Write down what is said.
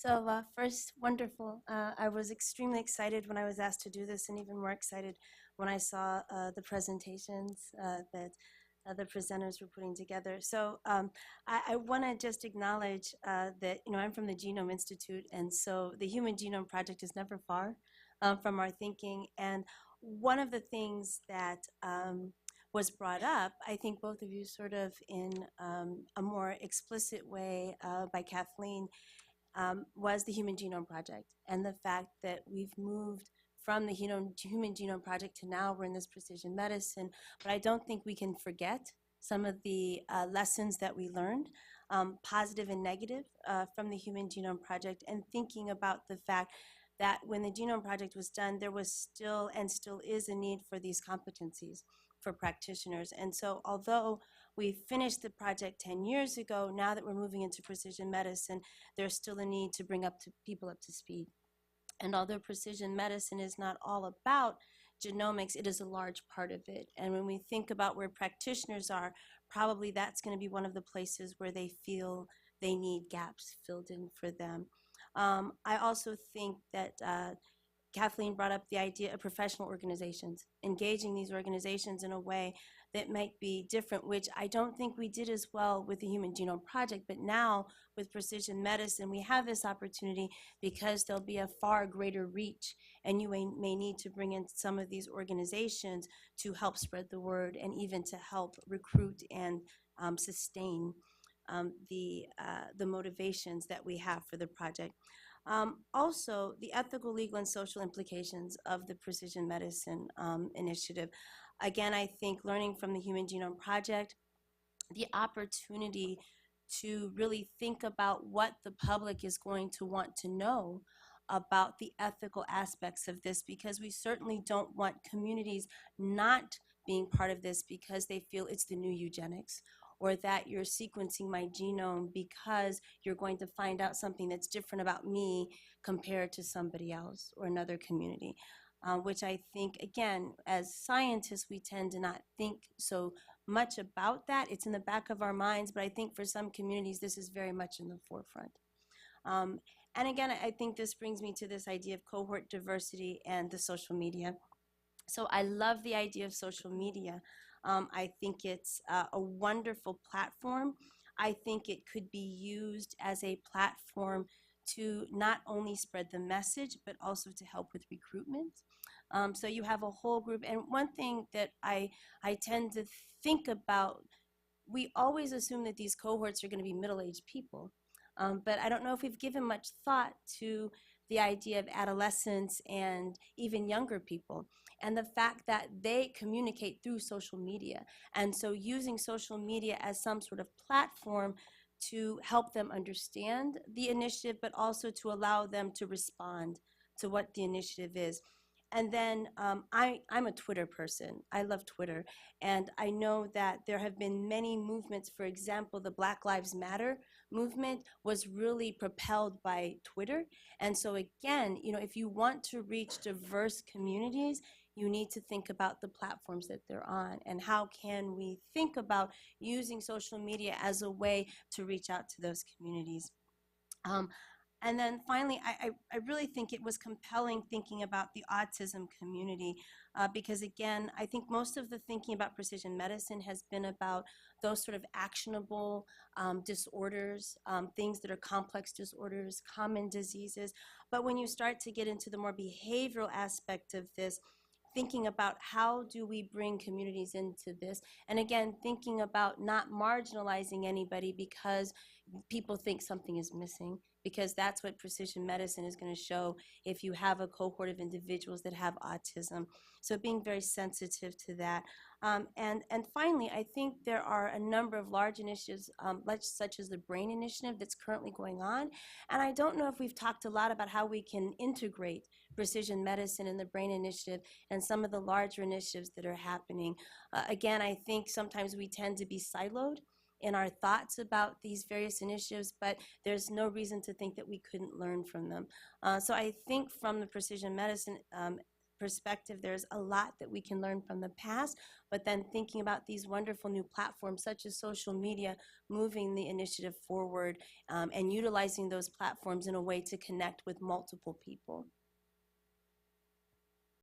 So first, wonderful. I was extremely excited when I was asked to do this, and even more excited when I saw the presentations that the presenters were putting together. So I want to just acknowledge that I'm from the Genome Institute, and so the Human Genome Project is never far from our thinking. And one of the things that was brought up, I think both of you sort of in a more explicit way by Kathleen, was the Human Genome Project, and the fact that we've moved from the Human Genome Project to now we're in this precision medicine. But I don't think we can forget some of the lessons that we learned, positive and negative, from the Human Genome Project, and thinking about the fact that when the Genome Project was done, there was still and still is a need for these competencies for practitioners. And so although we finished the project 10 years ago, now that we're moving into precision medicine, there's still a need to bring people up to speed. And although precision medicine is not all about genomics, it is a large part of it. And when we think about where practitioners are, probably that's going to be one of the places where they feel they need gaps filled in for them. I also think that Kathleen brought up the idea of professional organizations, engaging these organizations in a way that might be different, which I don't think we did as well with the Human Genome Project. But now with precision medicine, we have this opportunity because there'll be a far greater reach, and you may need to bring in some of these organizations to help spread the word and even to help recruit and sustain the motivations that we have for the project. Also, the ethical, legal, and social implications of the precision medicine initiative. Again, I think learning from the Human Genome Project, the opportunity to really think about what the public is going to want to know about the ethical aspects of this, because we certainly don't want communities not being part of this because they feel it's the new eugenics, or that you're sequencing my genome because you're going to find out something that's different about me compared to somebody else or another community. Which I think, again, as scientists, we tend to not think so much about that. It's in the back of our minds, but I think for some communities, this is very much in the forefront. And again, I think this brings me to this idea of cohort diversity and the social media. So I love the idea of social media. I think it's a wonderful platform. I think it could be used as a platform to not only spread the message, but also to help with recruitment. So you have a whole group. And one thing that I tend to think about, we always assume that these cohorts are going to be middle-aged people. But I don't know if we've given much thought to the idea of adolescents and even younger people, and the fact that they communicate through social media. And so using social media as some sort of platform to help them understand the initiative, but also to allow them to respond to what the initiative is. And then I'm a Twitter person. I love Twitter. And I know that there have been many movements. For example, the Black Lives Matter movement was really propelled by Twitter. And so again, if you want to reach diverse communities, you need to think about the platforms that they're on, and how can we think about using social media as a way to reach out to those communities. And then finally, I really think it was compelling thinking about the autism community, because again, I think most of the thinking about precision medicine has been about those sort of actionable disorders, things that are complex disorders, common diseases. But when you start to get into the more behavioral aspect of this, thinking about how do we bring communities into this, and again, thinking about not marginalizing anybody because people think something is missing, because that's what precision medicine is going to show if you have a cohort of individuals that have autism. So being very sensitive to that. And finally, I think there are a number of large initiatives, such as the BRAIN initiative that's currently going on. And I don't know if we've talked a lot about how we can integrate precision medicine and the BRAIN initiative and some of the larger initiatives that are happening. Again, I think sometimes we tend to be siloed in our thoughts about these various initiatives, but there's no reason to think that we couldn't learn from them. So I think from the precision medicine perspective, there's a lot that we can learn from the past, but then thinking about these wonderful new platforms such as social media, moving the initiative forward and utilizing those platforms in a way to connect with multiple people.